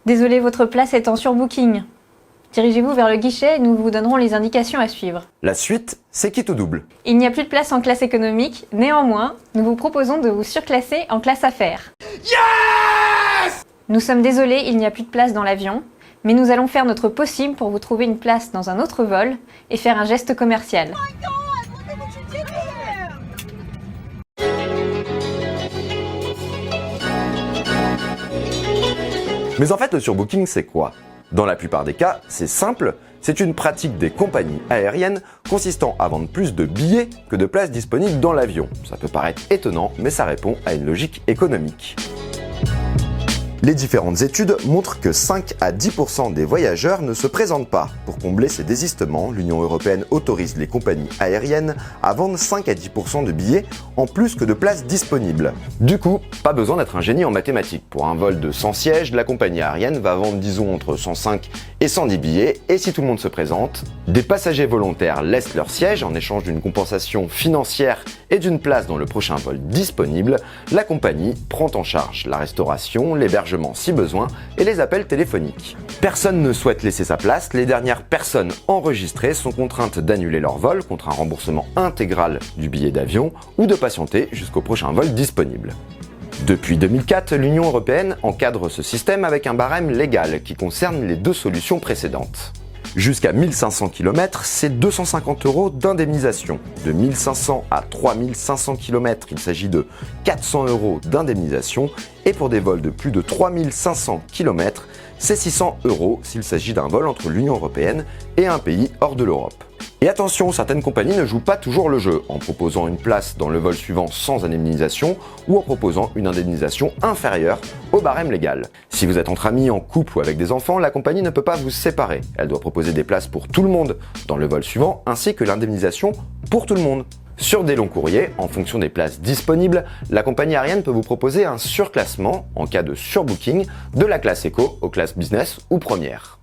Désolé, votre place est en surbooking. Dirigez-vous vers le guichet et nous vous donnerons les indications à suivre. La suite, c'est quitte ou double. Il n'y a plus de place en classe économique, néanmoins, nous vous proposons de vous surclasser en classe affaires. Yes! Nous sommes désolés, il n'y a plus de place dans l'avion, mais nous allons faire notre possible pour vous trouver une place dans un autre vol et faire un geste commercial. Mais en fait, le surbooking, c'est quoi? Dans la plupart des cas, c'est simple, c'est une pratique des compagnies aériennes consistant à vendre plus de billets que de places disponibles dans l'avion. Ça peut paraître étonnant, mais ça répond à une logique économique. Les différentes études montrent que 5 à 10% des voyageurs ne se présentent pas. Pour combler ces désistements, l'Union européenne autorise les compagnies aériennes à vendre 5 à 10% de billets en plus que de places disponibles. Du coup, pas besoin d'être un génie en mathématiques. Pour un vol de 100 sièges, la compagnie aérienne va vendre disons entre 105 et 110 billets, et si tout le monde se présente, des passagers volontaires laissent leur siège en échange d'une compensation financière et d'une place dans le prochain vol disponible. La compagnie prend en charge la restauration, l'hébergement si besoin et les appels téléphoniques. Personne ne souhaite laisser sa place, les dernières personnes enregistrées sont contraintes d'annuler leur vol contre un remboursement intégral du billet d'avion ou de patienter jusqu'au prochain vol disponible. Depuis 2004, l'Union européenne encadre ce système avec un barème légal qui concerne les deux solutions précédentes. Jusqu'à 1500 km, c'est 250 € d'indemnisation. De 1500 à 3500 km, il s'agit de 400 € d'indemnisation. Et pour des vols de plus de 3500 km, c'est 600 € s'il s'agit d'un vol entre l'Union européenne et un pays hors de l'Europe. Et attention, certaines compagnies ne jouent pas toujours le jeu, en proposant une place dans le vol suivant sans indemnisation ou en proposant une indemnisation inférieure au barème légal. Si vous êtes entre amis, en couple ou avec des enfants, la compagnie ne peut pas vous séparer. Elle doit proposer des places pour tout le monde dans le vol suivant, ainsi que l'indemnisation pour tout le monde. Sur des longs courriers, en fonction des places disponibles, la compagnie aérienne peut vous proposer un surclassement, en cas de surbooking, de la classe éco aux classes business ou première.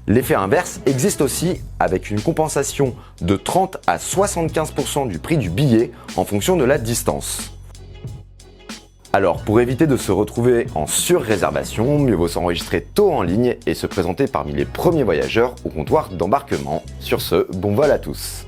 L'effet inverse existe aussi avec une compensation de 30 à 75% du prix du billet en fonction de la distance. Alors, pour éviter de se retrouver en surréservation, mieux vaut s'enregistrer tôt en ligne et se présenter parmi les premiers voyageurs au comptoir d'embarquement. Sur ce, bon vol à tous!